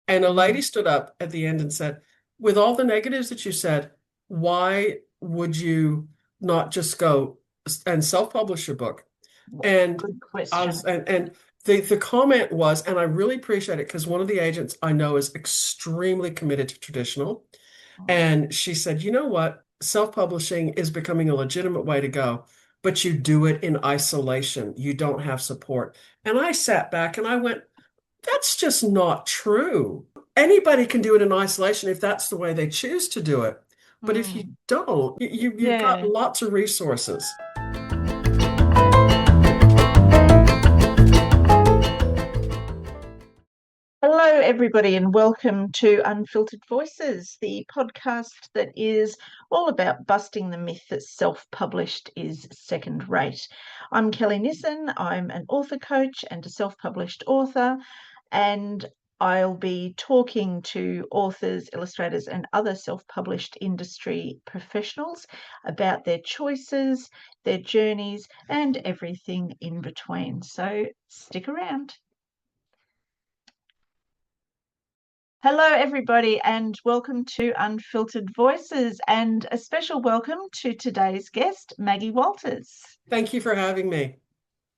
And a lady Mm, stood up at the end and said, with all the negatives that you said, why would you not just go and self-publish your book? And good I question. was, and the comment was, and I really appreciate it because one of the agents I know is extremely committed to traditional. Mm, And she said, you know what? Self-publishing is becoming a legitimate way to go, but you do it in isolation. You don't have support. And I sat back and I went, that's just not true. Anybody can do it in isolation if that's the way they choose to do it. But if you mm, don't, you've got yeah. lots of resources. Hello, everybody, and welcome to Unfiltered Voices, the podcast that is all about busting the myth that self-published is second rate. I'm Kelly Nissen. I'm an author coach and a self-published author, and I'll be talking to authors, illustrators, and other self-published industry professionals about their choices, their journeys, and everything in between. So stick around. Hello, everybody, and welcome to Unfiltered Voices, and a special welcome to today's guest, Maggie Walters. Thank you for having me.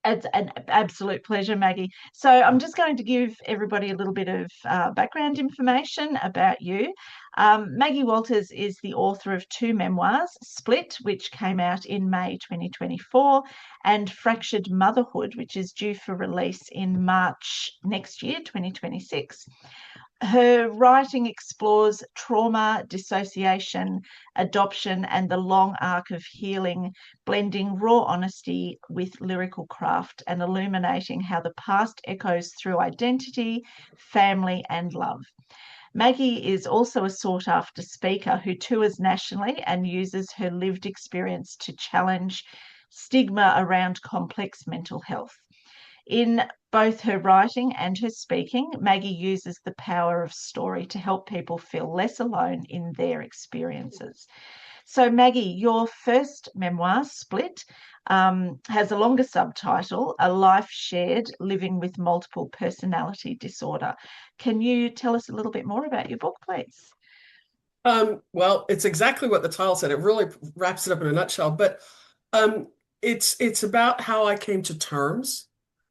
It's an absolute pleasure, Maggie. So, I'm just going to give everybody a little bit of background information about you. Maggie Walters is the author of two memoirs, Split, which came out in May 2024, and Fractured Motherhood, which is due for release in March next year, 2026. Her writing explores trauma, dissociation, adoption, and the long arc of healing, blending raw honesty with lyrical craft and illuminating how the past echoes through identity, family, and love. Maggie is also a sought after speaker who tours nationally and uses her lived experience to challenge stigma around complex mental health. In both her writing and her speaking, Maggie uses the power of story to help people feel less alone in their experiences. So, Maggie, your first memoir, Split, has a longer subtitle, A Life Shared Living with Multiple Personality Disorder. Can you tell us a little bit more about your book, please? Well, it's exactly what the title said. It really wraps it up in a nutshell. But um, it's about how I came to terms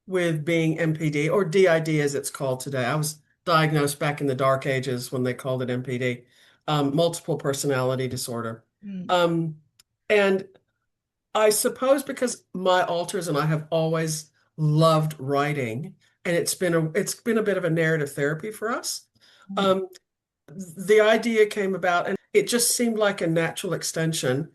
with being MPD or DID as it's called today. I was diagnosed back in the dark ages when they called it MPD, multiple personality disorder. Mm, Um, and I suppose because my alters and I have always loved writing, and it's been a bit of a narrative therapy for us. mm, Um, the idea came about, and it just seemed like a natural extension.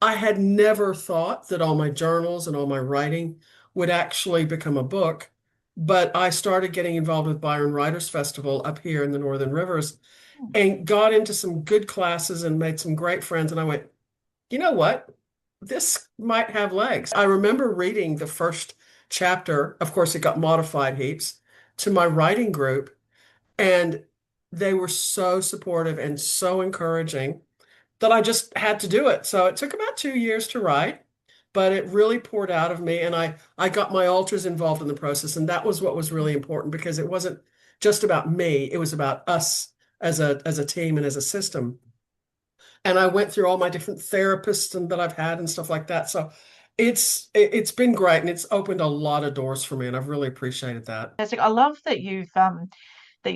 I had never thought that all my journals and all my writing would actually become a book, but I started getting involved with Byron Writers Festival up here in the Northern Rivers mm, and got into some good classes and made some great friends. And I went, you know what? This might have legs. I remember reading the first chapter. Of course, it got modified heaps to my writing group, and they were so supportive and so encouraging that I just had to do it. So it took about 2 years to write, but it really poured out of me. And I got my alters involved in the process. And that was what was really important because it wasn't just about me, it was about us as a team and as a system. And I went through all my different therapists and that I've had and stuff like that. So it's been great and it's opened a lot of doors for me and I've really appreciated that. fantastic. I love that you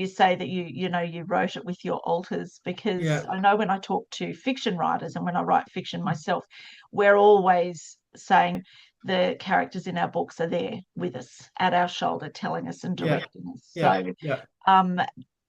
say that you wrote it with your alters, because Yeah. I know when I talk to fiction writers and when I write fiction myself, we're always saying the characters in our books are there with us at our shoulder, telling us and Yeah. directing us. Yeah. So Yeah. um,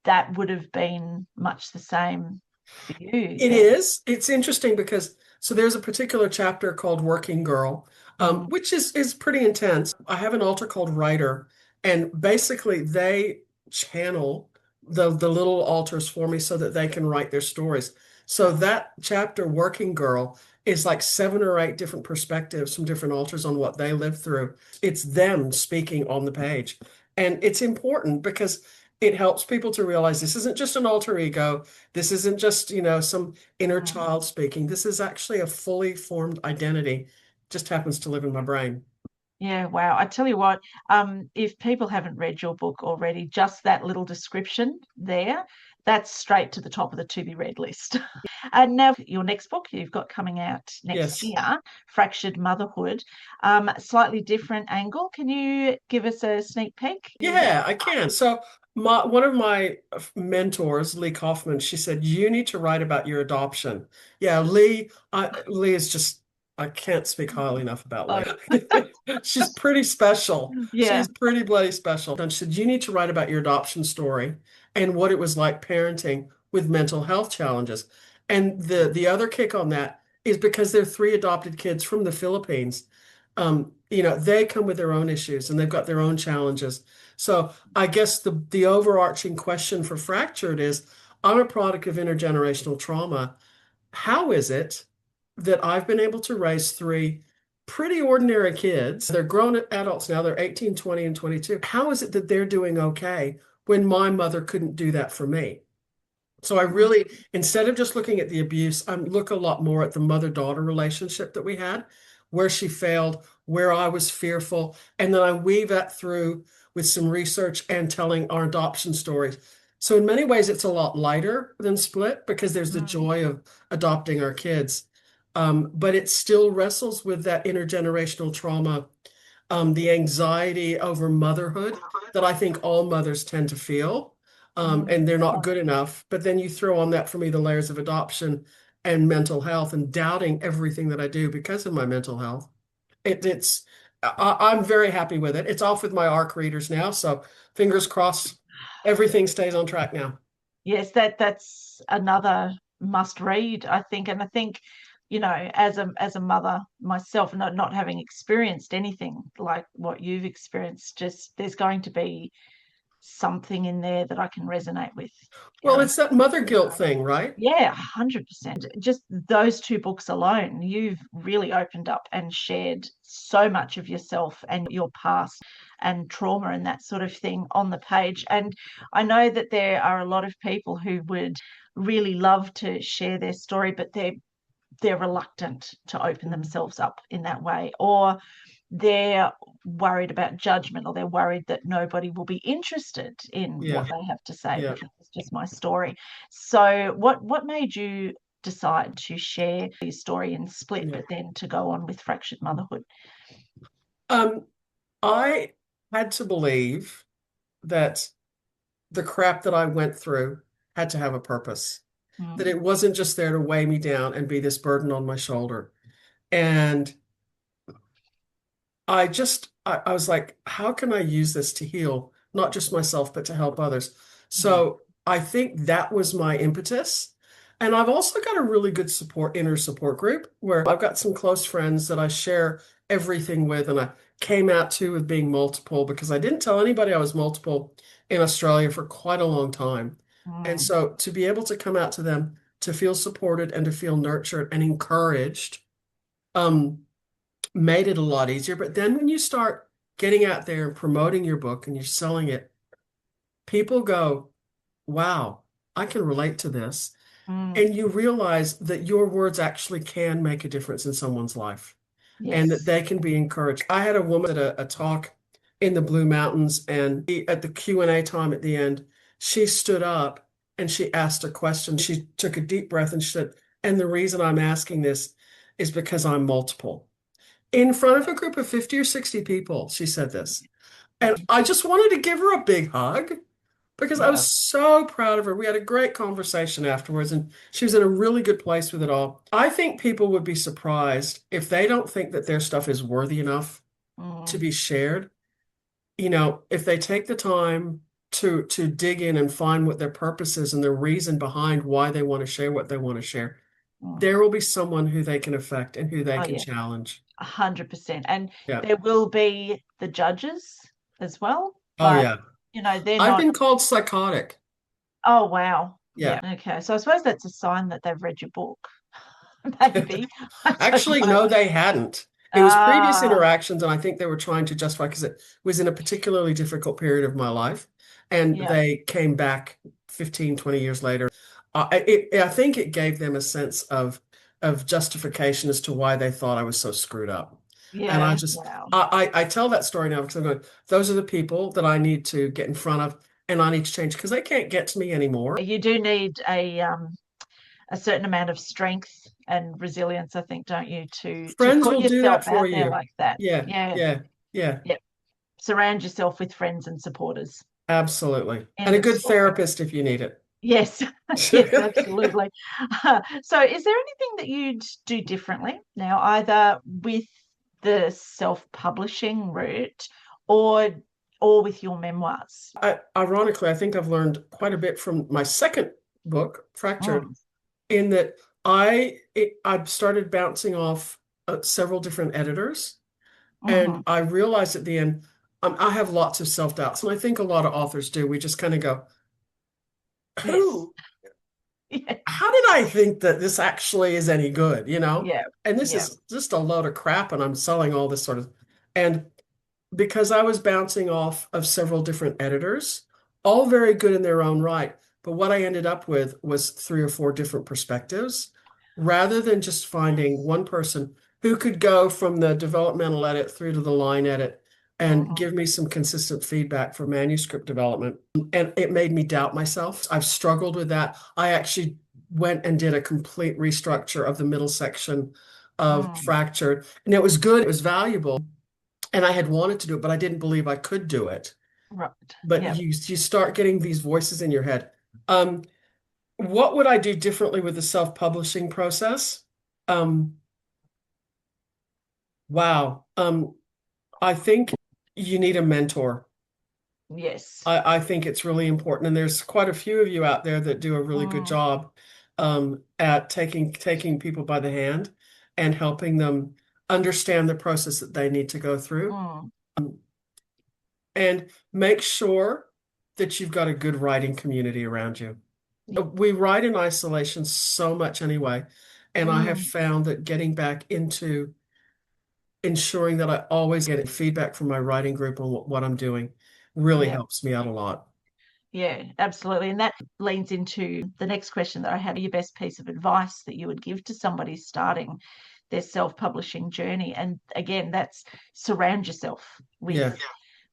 that would have been much the same for you It then. is. It's interesting because so there's a particular chapter called Working Girl, Mm, which is pretty intense. I have an alter called Writer, and basically they channel the little alters for me so that they can write their stories. So that chapter, Working Girl, is like 7 or 8 different perspectives from different alters on what they lived through. It's them speaking on the page. And it's important because it helps people to realize this isn't just an alter ego. This isn't just, some inner mm. child speaking. This is actually a fully formed identity. Just happens to live in my brain. Yeah, wow. I tell you what, if people haven't read your book already, just that little description there, that's straight to the top of the to be read list. And now your next book you've got coming out next Yes. year, Fractured Motherhood, slightly different angle. Can you give us a sneak peek? Yeah, I can. So one of my mentors, Lee Kaufman, she said, you need to write about your adoption. Yeah, Lee is just, I can't speak highly enough about Oh, Lee. She's pretty special. yeah. She's pretty bloody special. And she said, you need to write about your adoption story and what it was like parenting with mental health challenges. And the other kick on that is because they're three adopted kids from the Philippines. They come with their own issues and they've got their own challenges. So I guess the overarching question for Fractured is, I'm a product of intergenerational trauma. How is it that I've been able to raise three pretty ordinary kids? They're grown adults now, they're 18, 20, and 22. How is it that they're doing okay when my mother couldn't do that for me? So I really, instead of just looking at the abuse, I look a lot more at the mother-daughter relationship that we had, where she failed, where I was fearful, and then I weave that through with some research and telling our adoption stories. So in many ways, it's a lot lighter than Split because there's the Mm, joy of adopting our kids. But it still wrestles with that intergenerational trauma, the anxiety over motherhood that I think all mothers tend to feel, and they're not good enough. But then you throw on that for me the layers of adoption and mental health and doubting everything that I do because of my mental health. I'm very happy with it. It's off with my ARC readers now, so fingers crossed, everything stays on track now. yes, that's another must read, I think. And I think, as a mother myself, not having experienced anything like what you've experienced, just there's going to be something in there that I can resonate with. Well, it's that mother guilt thing, right? Yeah, 100%. Just those two books alone, you've really opened up and shared so much of yourself and your past and trauma and that sort of thing on the page. And I know that there are a lot of people who would really love to share their story, but they're reluctant to open themselves up in that way, or they're worried about judgment, or they're worried that nobody will be interested in what Yeah, they have to say yeah, because it's just my story. So what made you decide to share your story in Split, yeah. but then to go on with Fractured Motherhood? Um, I had to believe that the crap that I went through had to have a purpose, that Mm, it wasn't just there to weigh me down and be this burden on my shoulder. And I was like, how can I use this to heal, not just myself, but to help others? mm, So I think that was my impetus. And I've also got a really good inner support group where I've got some close friends that I share everything with. And I came out to with being multiple because I didn't tell anybody I was multiple in Australia for quite a long time. And mm. so to be able to come out to them, to feel supported and to feel nurtured and encouraged, um, made it a lot easier. But then when you start getting out there and promoting your book and you're selling it, people go, wow, I can relate to this. Mm. And you realize that your words actually can make a difference in someone's life and that Yes. they can be encouraged. I had a woman at a talk in the Blue Mountains, and at the Q&A time at the end, she stood up and she asked a question. She took a deep breath and she said, and the reason I'm asking this is because I'm multiple. In front of a group of 50 or 60 people, she said this. And I just wanted to give her a big hug because I Yeah. was so proud of her. We had a great conversation afterwards, and she was in a really good place with it all. I think people would be surprised if they don't think that their stuff is worthy enough to Mm, be shared. If they take the time to dig in and find what their purpose is and the reason behind why they want to share what they want to share, mm. there will be someone who they can affect and who they Oh can yeah, challenge. 100%. And Yeah. there will be the judges as well, Oh, but yeah. they're I've not. been called psychotic. Oh, wow. Yeah. Yeah. Okay. So I suppose that's a sign that they've read your book. Maybe. I don't Actually, know. no, they hadn't. It was previous Ah, interactions, and I think they were trying to justify because it was in a particularly difficult period of my life. And yeah. they came back 15, 20 years later. I think it gave them a sense of justification as to why they thought I was so screwed up. And I Yeah. just, Wow. I tell that story now because I'm going, those are the people that I need to get in front of and I need to change because they can't get to me anymore. You do need a certain amount of strength and resilience, I think, don't you, to Friends put will do that yourself for out there you. like that. Yeah, Yeah. yeah, yeah, Yeah. Surround yourself with friends and supporters. absolutely. And End a of good story. therapist if you need it. Yes, yes, absolutely. So, is there anything that you'd do differently now, either with the self-publishing route or with your memoirs? Ironically, I think I've learned quite a bit from my second book, Fractured, Mm, in that I started bouncing off several different editors, and hmm. I realized at the end I have lots of self-doubts, and I think a lot of authors do. We just kind of go, Yes. "Who? Yeah. How did I think that this actually is any good?" Yeah. And this Yeah. is just a load of crap, and I'm selling all this sort of, and because I was bouncing off of several different editors, all very good in their own right. But what I ended up with was three or four different perspectives rather than just finding one person who could go from the developmental edit through to the line edit and Hmm. give me some consistent feedback for manuscript development. And it made me doubt myself. I've struggled with that. I actually went and did a complete restructure of the middle section of Mm, Fractured, and it was good, it was valuable. And I had wanted to do it, but I didn't believe I could do it. right. But Yeah. you start getting these voices in your head. What would I do differently with the self-publishing process? Um, wow. I think you need a mentor. Yes. I think it's really important, and there's quite a few of you out there that do a really good Mm, job at taking people by the hand and helping them understand the process that they need to go through. mm, And make sure that you've got a good writing community around you. We write in isolation so much anyway, and I have mm, found that getting back into ensuring that I always get feedback from my writing group on what I'm doing really yeah. helps me out a lot. Yeah, absolutely. And that leads into the next question that I have. Your best piece of advice that you would give to somebody starting their self-publishing journey. And again, that's surround yourself Yeah,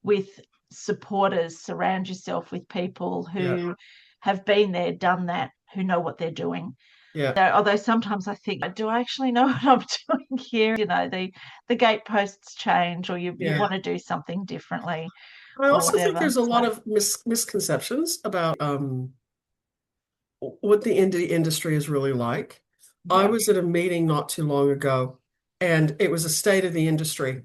with supporters, surround yourself with people yeah, who have been there, done that, who know what they're doing. yeah, So, although sometimes I think, do I actually know what I'm doing here? The gateposts change, or you yeah. want to do something differently, I or also think whatever. there's a lot So, of misconceptions about what the indie industry is really like. I yeah, was at a meeting not too long ago, and it was a state of the industry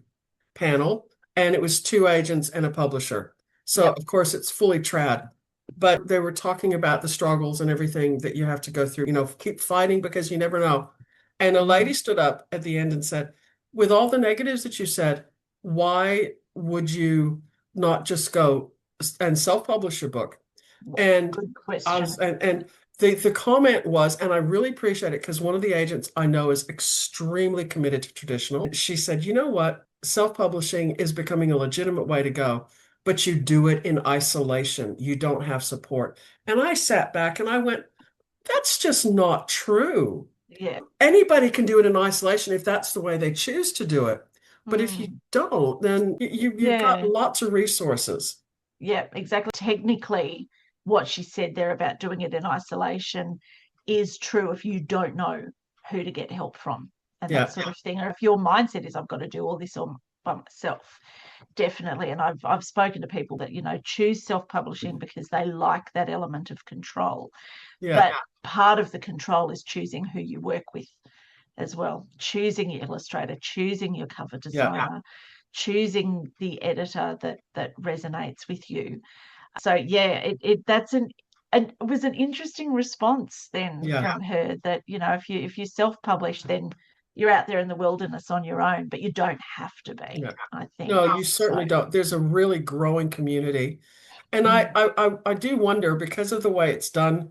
panel, and it was two agents and a publisher. So, yep. of course, it's fully trad, but they were talking about the struggles and everything that you have to go through, keep fighting because you never know. And a lady Mm, stood up at the end and said, with all the negatives that you said, why would you not just go and self-publish your book? yeah. And Good I question. was, and the comment was, and I really appreciate it because one of the agents I know is extremely committed to traditional. She said, you know what? Self-publishing is becoming a legitimate way to go, but you do it in isolation. You don't have support. And I sat back and I went, that's just not true. Yeah. Anybody can do it in isolation if that's the way they choose to do it. But if you Mm, don't, then you've got yeah. lots of resources. Yeah, exactly. Technically, what she said there about doing it in isolation is true if you don't know who to get help from and that Yeah, sort of thing. Or if your mindset is, I've got to do all this on by myself, definitely. And I've spoken to people that, choose self-publishing because they like that element of control. yeah, But part of the control is choosing who you work with as well, choosing your illustrator, choosing your cover yeah, designer, choosing the editor that resonates with you. So yeah, it was an interesting response then yeah. from her that, if you self-publish, then you're out there in the wilderness on your own, but you don't have to be, Yeah. I think. No, you So certainly don't. There's a really growing community. And mm, I do wonder because of the way it's done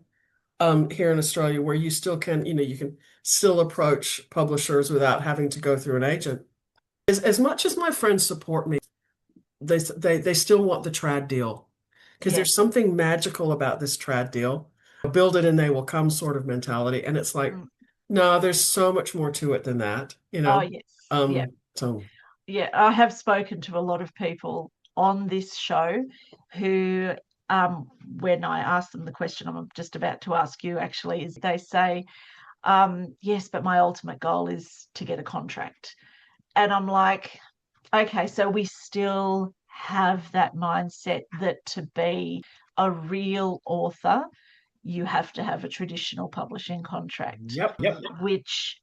here in Australia, where you still can, you can still approach publishers without having to go through an agent. As much as my friends support me, they still want the trad deal because yeah. there's something magical about this trad deal. Build it and they will come sort of mentality. And it's like, Mm. no, there's so much more to it than that, you Oh know. yes. Yeah. Um, so. Yeah, I have spoken to a lot of people on this show who, when I ask them the question I'm just about to ask you, actually, is they say, yes, but my ultimate goal is to get a contract. And I'm like, okay, so we still have that mindset that to be a real author, you have to have a traditional publishing contract, Yep. which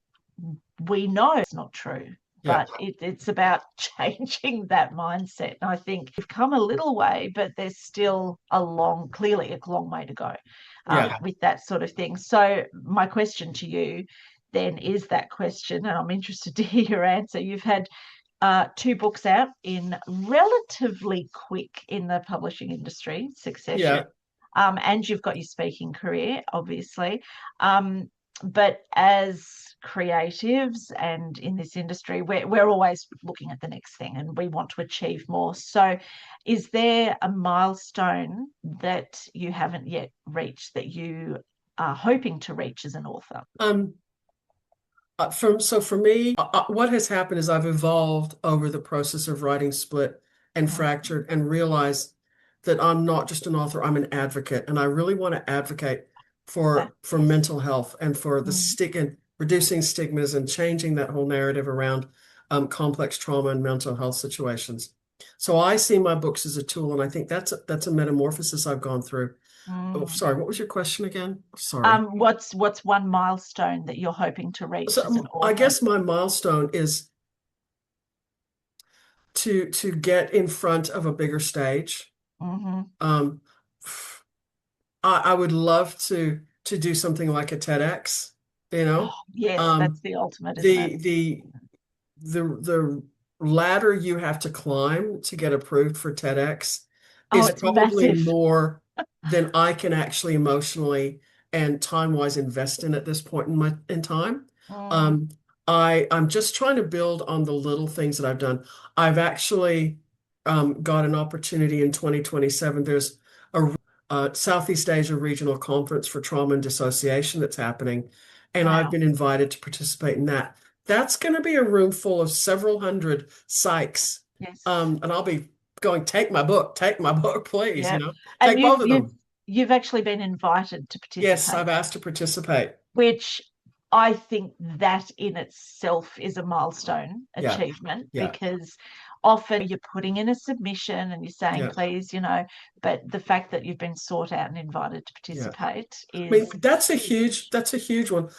we know is not true. Yeah. But it's about changing that mindset. And I think we've come a little way, but there's still clearly a long way to go Yeah. with that sort of thing. So my question to you then is that question, and I'm interested to hear your answer. You've had two books out in relatively quick in the publishing industry succession. Yeah. And you've got your speaking career, obviously. But as creatives and in this industry, we're always looking at the next thing and we want to achieve more. So is there a milestone that you haven't yet reached that you are hoping to reach as an author? Um, for me, what has happened is I've evolved over the process of writing Split and Mm, Fractured and realized that I'm not just an author, I'm an advocate. And I really want to advocate for yes. mental health and for the Mm, stick and reducing stigmas and changing that whole narrative around complex trauma and mental health situations. So I see my books as a tool, and I think that's a metamorphosis I've gone through. Oh, mm. sorry, what was your question again? Sorry. What's one milestone that you're hoping to reach So as an I author? guess my milestone is to get in front of a bigger stage. Hmm. Um, I would love to do something like a TEDx, you Oh, know. yes, that's Um, the ultimate, isn't it? the ladder you have to climb to get approved for TEDx Oh, is it's probably massive. more than I can actually emotionally and time-wise invest in at this point in time. Mm, Um, I'm just trying to build on the little things that I've done. I've actually got an opportunity in 2027. There's a Southeast Asia Regional Conference for Trauma and Dissociation that's happening, and I've wow. been invited to participate in that. That's going to be a room full of several hundred psychs. Yes. And I'll be going, take my book, please, Yep. And take you've both of you've them. you've actually been invited to Yes, participate, I've asked to participate. which I think that in itself is a milestone Yeah, achievement yeah, because often you're putting in a submission and you're saying, yeah, please, but the fact that you've been sought out and invited to yeah. participate I is mean, huge. that's a huge one.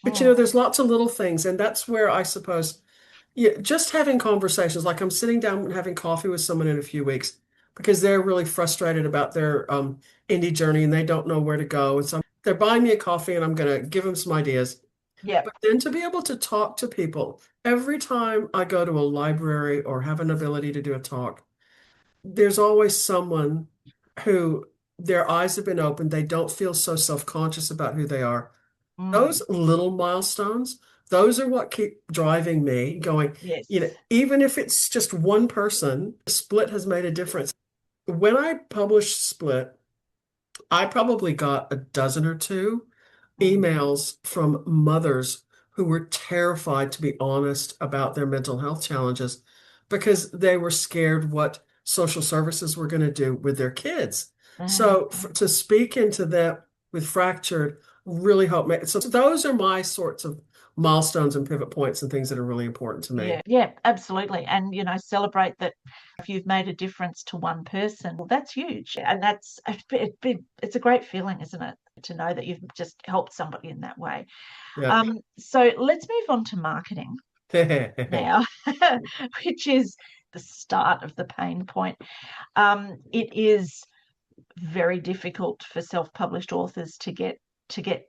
But Mm, there's lots of little things, and that's where I suppose, yeah, just having conversations, like I'm sitting down and having coffee with someone in a few weeks because they're really frustrated about their indie journey and they don't know where to go. And so they're buying me a coffee and I'm going to give them some ideas. yep. But then to be able to talk to people every time I go to a library or have an ability to do a talk, there's always someone who their eyes have been opened. They don't feel so self-conscious about who they are. Mm, Those little milestones, those are what keep driving me going, yes. even if it's just one person, Split has made a difference. When I published Split, I probably got a dozen or two Mm, emails from mothers who were terrified to be honest about their mental health challenges because they were scared what social services were going to do with their kids. So to speak into that with Fractured really helped me. So those are my sorts of milestones and pivot points and things that are really important to me. yeah, yeah, absolutely. And, celebrate that if you've made a difference to one person, well, that's huge. And it's a great feeling, isn't it? To know that you've just helped somebody in that way. Yeah. So let's move on to marketing now, which is the start of the pain point. It is very difficult for self-published authors to get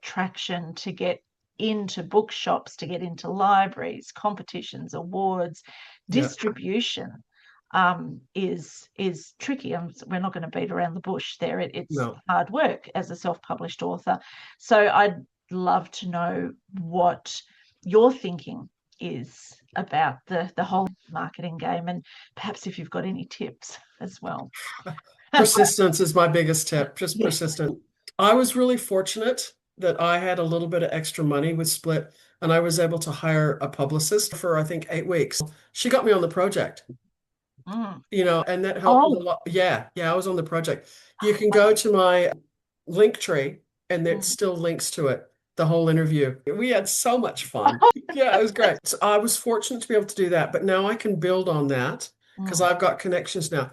traction, to get into bookshops, to get into libraries, competitions, awards, Yeah. distribution is tricky. We're not going to beat around the bush there. It's No. hard work as a self-published author. So I'd love to know what your thinking is about the whole marketing game, and perhaps if you've got any tips as well. Persistence is my biggest tip, just Yes. persistent. I was really fortunate. that I had a little bit of extra money with Split, and I was able to hire a publicist for, I think, 8 weeks. She got me on the project, Mm. and that helped with Oh, a lot. Yeah, yeah, I was on the project. You can go to my link tree, and it mm. still links to it, the whole interview. We had so much fun. Yeah, it was great. So I was fortunate to be able to do that, but now I can build on that because Mm. I've got connections now.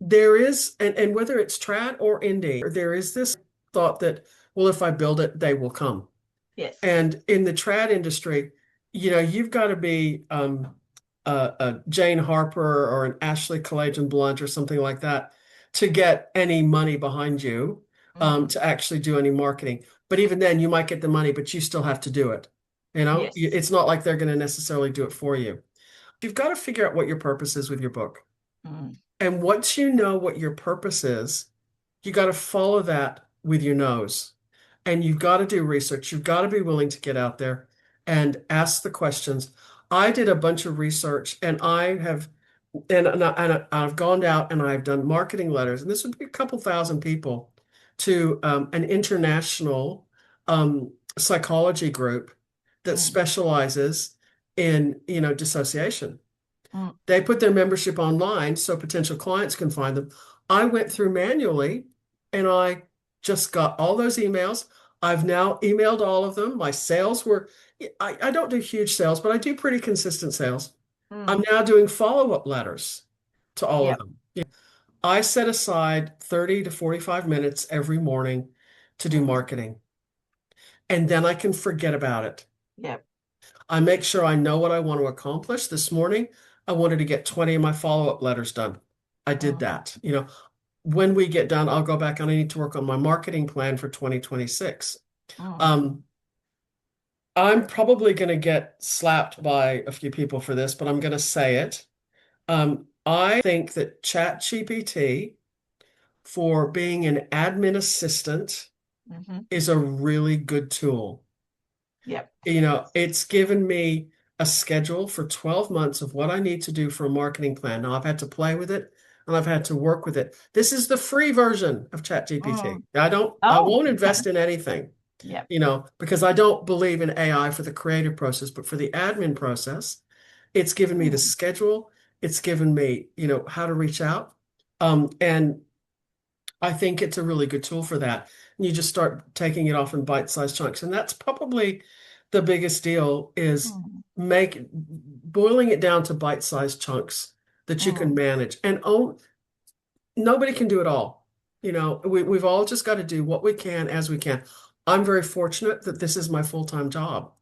There is, and whether it's trad or indie, there is this thought that, well, if I build it, they will come. Yes. And in the trad industry, you've got to be a Jane Harper or an Ashley Collagen Blunt or something like that to get any money behind you, Mm. to actually do any marketing. But even then, you might get the money, but you still have to do it. Yes. It's not like they're going to necessarily do it for you. You've got to figure out what your purpose is with your book. Mm. And once you know what your purpose is, you got to follow that with your nose. And you've got to do research. You've got to be willing to get out there and ask the questions. I did a bunch of research and I've gone out and I've done marketing letters, and this would be a couple thousand people to an international psychology group that Mm. specializes in, dissociation. Mm. They put their membership online so potential clients can find them. I went through manually and I just got all those emails. I've now emailed all of them. My sales were, I don't do huge sales, but I do pretty consistent sales. I'm Mm. now doing follow-up letters to all of Yep. them. I set aside 30 to 45 minutes every morning to do Mm. marketing, and then I can forget about it. Yep. I make sure I know what I want to accomplish. This morning, I wanted to get 20 of my follow-up letters done. I did Mm. that. When we get done, I'll go back and I need to work on my marketing plan for 2026. Mm. Um, I'm probably going to get slapped by a few people for this, but I'm going to say it. I think that ChatGPT for being an admin assistant Hmm. is a really good tool. Yep. It's given me a schedule for 12 months of what I need to do for a marketing plan. Now I've had to play with it and I've had to work with it. This is the free version of ChatGPT. Mm. I Oh, won't okay. invest in anything, Yep. because I don't believe in AI for the creative process, but for the admin process, it's given me the Mm. schedule. It's given me, how to reach out. And I think it's a really good tool for that. And you just start taking it off in bite-sized chunks. And that's probably the biggest deal is Mm. boiling it down to bite-sized chunks that you can Mm. manage. And nobody can do it all. We've all just got to do what we can as we can. I'm very fortunate that this is my full-time job.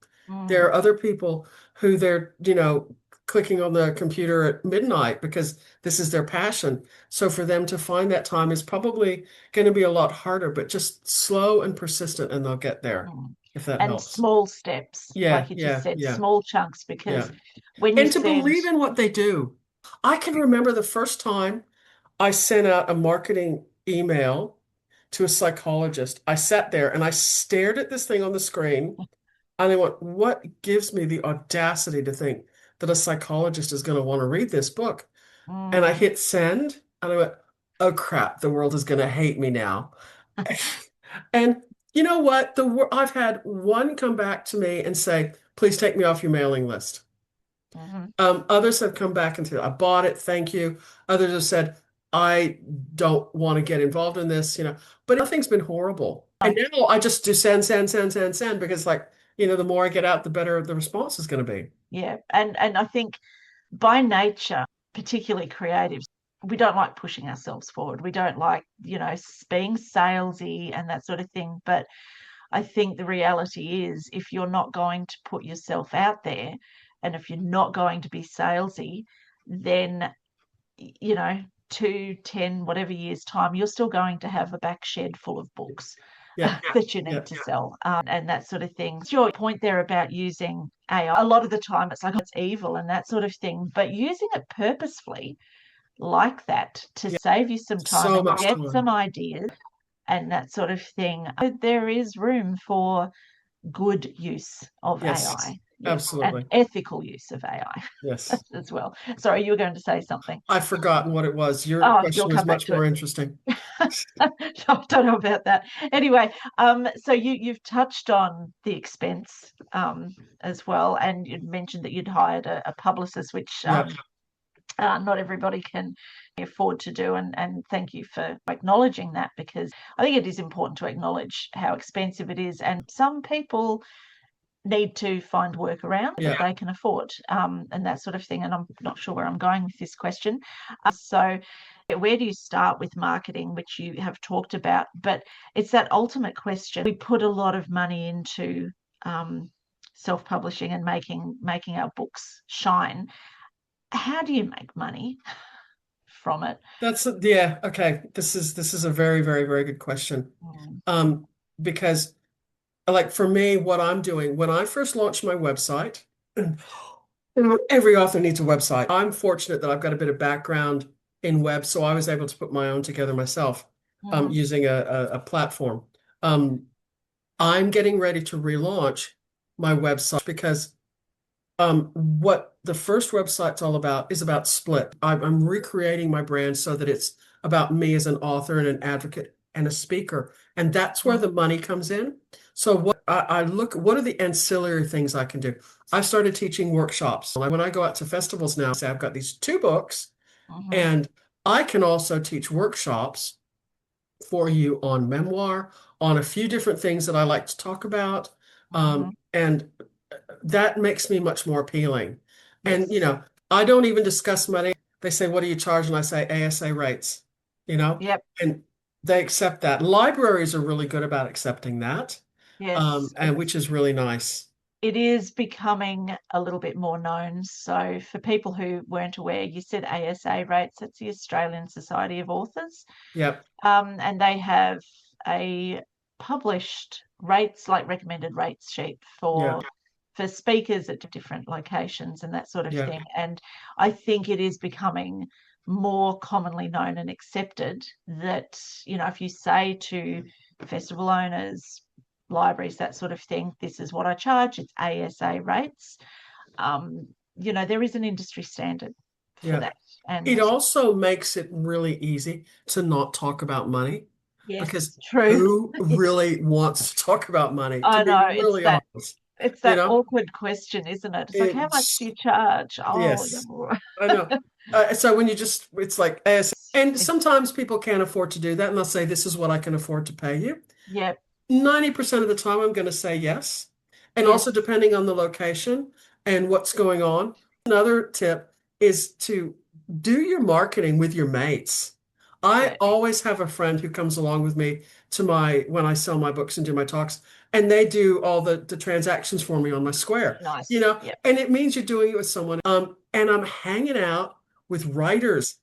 There Mm. are other people who they're, clicking on the computer at midnight because this is their passion. So for them to find that time is probably going to be a lot harder, but just slow and persistent and they'll get there, Mm. if that And helps. small steps, Yeah, like you just yeah, said, yeah, small chunks, because yeah. when you And to said, believe in what they do. I can remember the first time I sent out a marketing email to a psychologist. I sat there and I stared at this thing on the screen and I went, what gives me the audacity to think that a psychologist is going to want to read this book? And I mm. hit send and I went, oh crap, the world is going to hate me now. And you know what? I've had one come back to me and say, please take me off your mailing list. Mhm. Others have come back and said, I bought it, thank you. Others have said, I don't want to get involved in this, but nothing's been horrible. And now I just do send, send, send, send, send, because like, the more I get out, the better the response is going to be. Yeah, and I think by nature, particularly creatives, we don't like pushing ourselves forward. We don't like, being salesy and that sort of thing. But I think the reality is, if you're not going to put yourself out there, and if you're not going to be salesy, then, 2, 10, whatever years time, you're still going to have a back shed full of books Yeah, that you yeah, need to sell, and that sort of thing. Your point there about using AI, a lot of the time it's like, oh, it's evil and that sort of thing, but using it purposefully like that to yeah. save you some time So and much get some time. ideas and that sort of thing, there is room for good use of Yes. AI. Yes, and absolutely. ethical use of AI Yes. as well. Sorry, you were going to say something. I've forgotten what it was. Your Oh, you'll question was come back much to more it. interesting. I don't know about that. Anyway, so you've touched on the expense as well, and you mentioned that you'd hired a publicist, which Yeah, not everybody can afford to do. And thank you for acknowledging that, because I think it is important to acknowledge how expensive it is. And some people need to find workaround that yeah. they can afford, and that sort of thing. And I'm not sure where I'm going with this question. So where do you start with marketing, which you have talked about? But it's that ultimate question. We put a lot of money into self-publishing and making our books shine. How do you make money from it? Yeah, okay. This is a very, very, very good question. Mm, Um, because like for me, what I'm doing when I first launched my website, and every author needs a website. I'm fortunate that I've got a bit of background in web, so I was able to put my own together myself, mm, using a platform. Um, I'm getting ready to relaunch my website because what the first website's all about is about split. I'm recreating my brand so that it's about me as an author and an advocate and a speaker. And that's where mm, the money comes in. So I look, what are the ancillary things I can do? I've started teaching workshops. When I go out to festivals now, say I've got these two books mhm, and I can also teach workshops for you on memoir, on a few different things that I like to talk about. mhm. And that makes me much more appealing. And, Yes. I don't even discuss money. They say, what do you charge? And I say ASA rates, Yep. and they accept that. Libraries are really good about accepting that, Yes. and which is really nice. It is becoming a little bit more known. So, for people who weren't aware, you said ASA rates, that's the Australian Society of Authors. Yep. And they have a published rates, like recommended rates sheet Yeah. for speakers at different locations and that sort of Yeah. thing. And I think it is becoming more commonly known and accepted that, if you say to festival owners, libraries, that sort of thing, this is what I charge, it's ASA rates. There is an industry standard for Yeah. that. It And also makes it really easy to not talk about money because yes, true. who really wants to talk about money, to I be know really honest? it's You that know, awkward question, isn't it? It's like, how much do it's you charge? Oh, yes, I know. So when it's like, and sometimes people can't afford to do that, and they'll say, "This is what I can afford to pay you." yep, 90% of the time, I'm going to say yes. And also, yes, depending on the location and what's going on. Another tip is to do your marketing with your mates. I exactly. always have a friend who comes along with me to when I sell my books and do my talks, and they do all the transactions for me on my Square, Nice. Yep. and it means you're doing it with someone. And I'm hanging out with writers.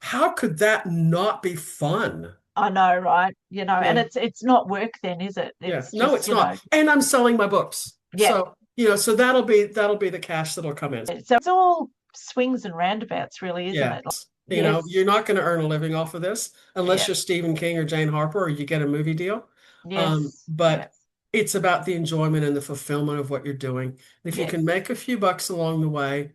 How could that not be fun? I know, right? And Yeah. it's not work then, is it? Yeah, It's no, just, it's not. And I'm selling my books. yep. So that'll be the cash that'll come in. So it's all swings and roundabouts, really, isn't Yeah. it? Yes, You're not going to earn a living off of this unless yep, you're Stephen King or Jane Harper or you get a movie deal. yes, But yep, it's about the enjoyment and the fulfillment of what you're doing. If you can yes. make a few bucks along the way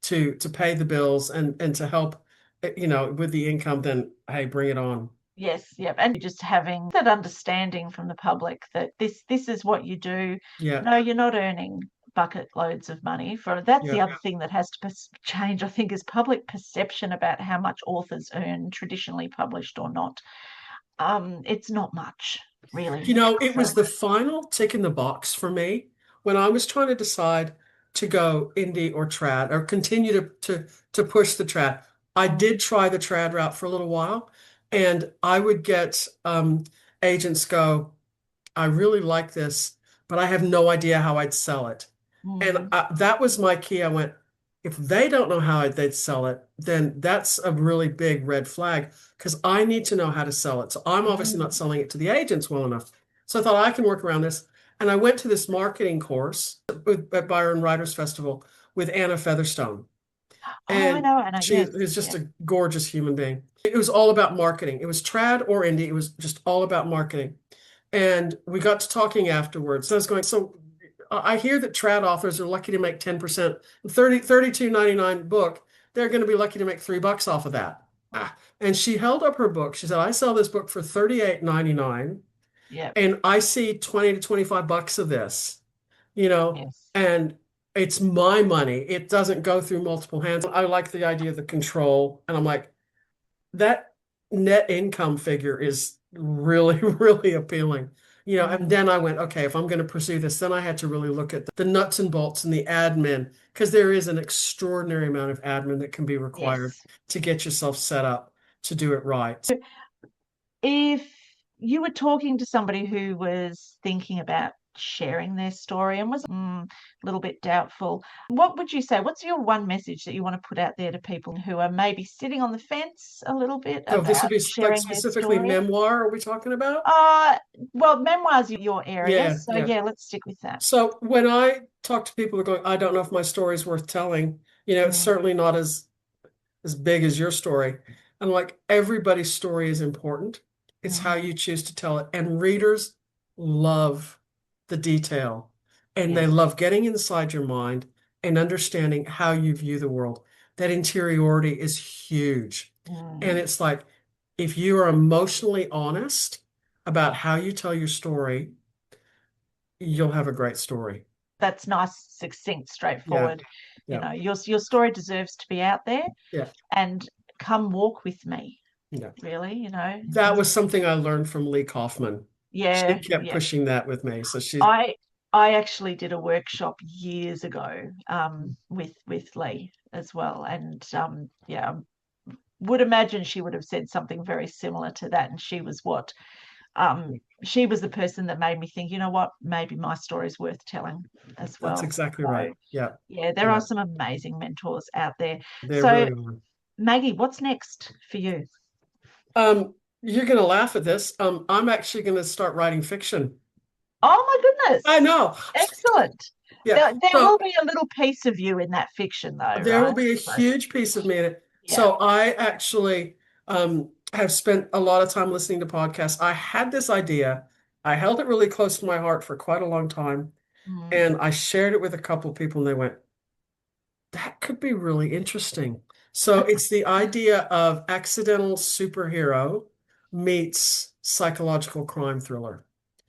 to pay the bills and to help, with the income, then hey, bring it on. Yes, yep. And just having that understanding from the public that this is what you do. Yeah. No, you're not earning bucket loads of money for that's Yeah. the other thing that has to change, I think, is public perception about how much authors earn, traditionally published or not. It's not much, really. It was the final tick in the box for me when I was trying to decide to go indie or trad or continue to push the trad. I Mm, did try the trad route for a little while, and I would get agents go, I really like this, but I have no idea how I'd sell it. And mm, that was my key. I went, if they don't know how they'd sell it, then that's a really big red flag because I need to know how to sell it. So I'm obviously not mm. selling it to the agents well enough. So I thought I can work around this. And I went to this marketing course at Byron Writers Festival with Anna Featherstone. Oh, I And know, Anna. she Yes, is just yeah, a gorgeous human being. It was all about marketing. It was trad or indie. It was just all about marketing. And we got to talking afterwards. So I was going, so I hear that trad authors are lucky to make 10%. 32.99 book, they're going to be lucky to make $3 off of that. And she held up her book. She said, I sell this book for 38.99, Yeah. and I see 20 to 25 bucks of this, you know, Yes. and it's my money. It doesn't go through multiple hands. I like the idea of the control. And I'm like, that net income figure is really, really appealing. And then I went, okay, if I'm going to pursue this, then I had to really look at the nuts and bolts and the admin, because there is an extraordinary amount of admin that can be required Yes. to get yourself set up to do it right. If you were talking to somebody who was thinking about sharing their story and was a little bit doubtful, what would you say? What's your one message that you want to put out there to people who are maybe sitting on the fence a little bit So this would about be like sharing their specifically story? memoir, are we talking about? Uh, well, memoirs are your area, Yeah, so yeah. yeah, let's stick with that. So when I talk to people who are going, I don't know if my story is worth telling, it's Mm, certainly not as big as your story. And like everybody's story is important. It's how mhm. you choose to tell it. And readers love the detail, and they Yes. love getting inside your mind and understanding how you view the world. That interiority is huge. And Mm. it's like, if you are emotionally honest about how you tell your story, you'll have a great story. That's nice, succinct, Yeah. straightforward. Yeah. Your story deserves to be out there, Yeah. and come walk with me, Yeah. really, That was something I learned from Lee Kaufman. She Yeah, kept yeah. pushing that with me. So she's I I actually did a workshop years ago with Lee as well, and yeah, would imagine she would have said something very similar to that, and she was the person that made me think, you know what, maybe my story is worth telling as That's well. exactly right. So Yeah. yeah, there are Yeah. some amazing mentors out there. They So really are. Maggie, what's next for you? Um, you're gonna laugh at this. I'm actually gonna start writing fiction. Oh my I goodness. know. Excellent. Yeah. There will So be a little piece of you in that fiction though, there will right? be a So, huge piece of me in it. yeah. So I actually have spent a lot of time listening to podcasts. I had this idea. I held it really close to my heart for quite a long time, Mm, and I shared it with a couple of people, and they went, that could be really interesting. So it's the idea of accidental superhero meets psychological crime thriller.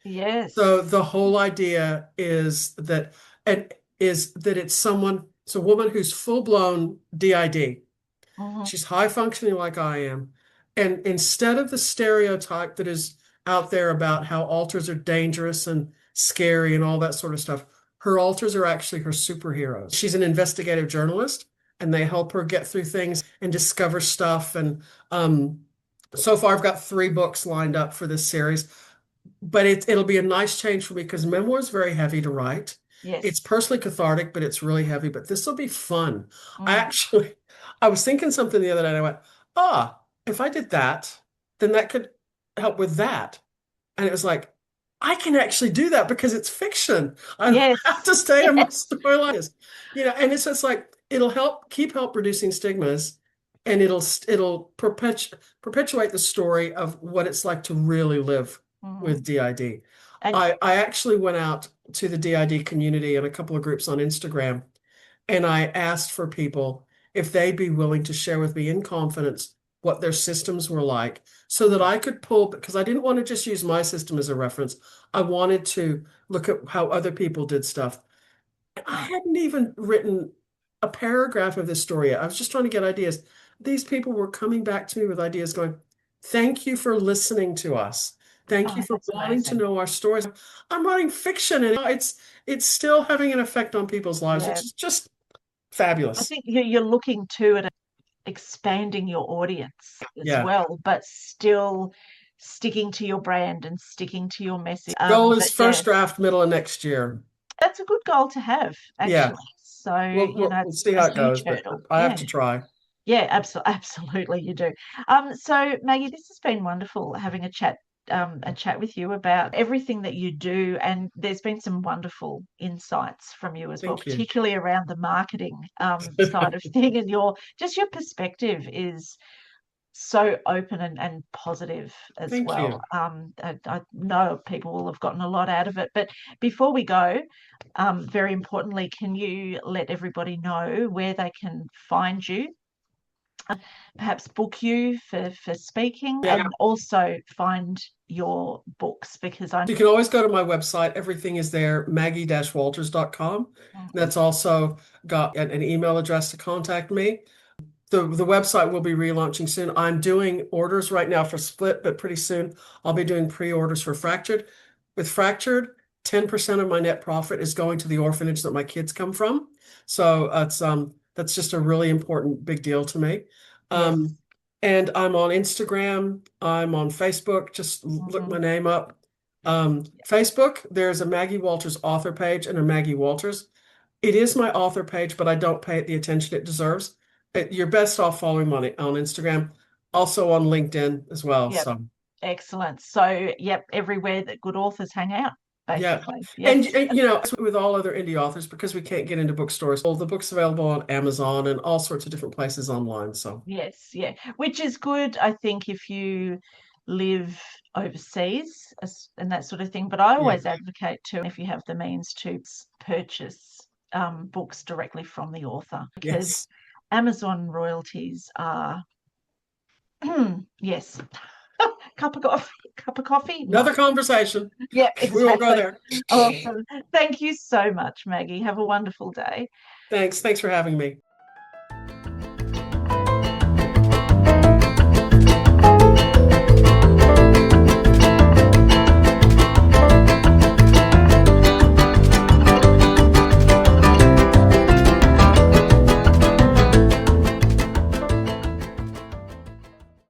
So yes. the whole idea and is that it's a woman who's full-blown DID. Mhm. She's high functioning like I am. And instead of the stereotype that is out there about how alters are dangerous and scary and all that sort of stuff, her alters are actually her superheroes. She's an investigative journalist, and they help her get through things and discover stuff. And so far, I've got 3 books lined up for this series, but it'll be a nice change for me because memoir is very heavy to write. It's Yes. personally cathartic, but it's really heavy. But this will be fun. I Mm, actually, I was thinking something the other day, and I went, if I did that, then that could help with that. And it was like, I can actually do that because it's fiction. I don't yes. have to stay in my storyline. And it's just like it'll help reducing stigmas, and it'll perpetuate the story of what it's like to really live with Mhm. DID. And I actually went out to the DID community and a couple of groups on Instagram, and I asked for people if they'd be willing to share with me in confidence what their systems were like so that I could pull, because I didn't want to just use my system as a reference. I wanted to look at how other people did stuff. I uh, hadn't even written a paragraph of this story yet. I was just trying to get ideas. These people were coming back to me with ideas going, thank you for listening to us. Thank you oh, for that's wanting to amazing. know our stories. I'm writing fiction, and it's still having an effect on people's lives, which Yeah. is just I fabulous. think you're looking too at expanding your audience as Yeah. well, but still sticking to your brand and sticking to your message. Goal is But yeah, first draft middle of next year. that's a good goal to have, Yeah. actually. So, We'll it's see a how it huge goes, but hurdle. I have Yeah. to try. Yeah, absolutely, you do. So Maggie, this has been wonderful having a chat with you about everything that you do, and there's been some wonderful insights from you as well, Thank you. particularly around the marketing side of thing, and your perspective is so open and positive as Thank well. you. I know people will have gotten a lot out of it, but before we go, very importantly, can you let everybody know where they can find you, perhaps book you for speaking, Yeah. and also find your books? Because I You can always go to my website. Everything is there, maggie-walters.com. That's also got an email address to contact me. The website will be relaunching soon. I'm doing orders right now for Split, but pretty soon I'll be doing pre-orders for Fractured. With Fractured, 10% of my net profit is going to the orphanage that my kids come from. So that's just a really important big deal to me. yes. And I'm on Instagram, I'm on Facebook, just look my name up. Facebook, there's a Maggie Walters author page and a Maggie Walters. It is my author page, but I don't pay it the attention it deserves. You're best off following me on Instagram, also on LinkedIn as well. Yep. So Excellent. So, yep, everywhere that good authors hang out, yeah, basically. and, Yes. and with all other indie authors, because we can't get into bookstores, all the books available on Amazon and all sorts of different places online. So Yes, yeah. Which is good, I think, if you live overseas and that sort of thing. But I yeah, always advocate too, if you have the means to purchase books directly from the author, because yes, Amazon royalties are, yes, cup of coffee, not. another conversation. Yeah, We won't go exactly. there. Awesome. Thank you so much, Maggie. Have a wonderful day. Thanks for having me.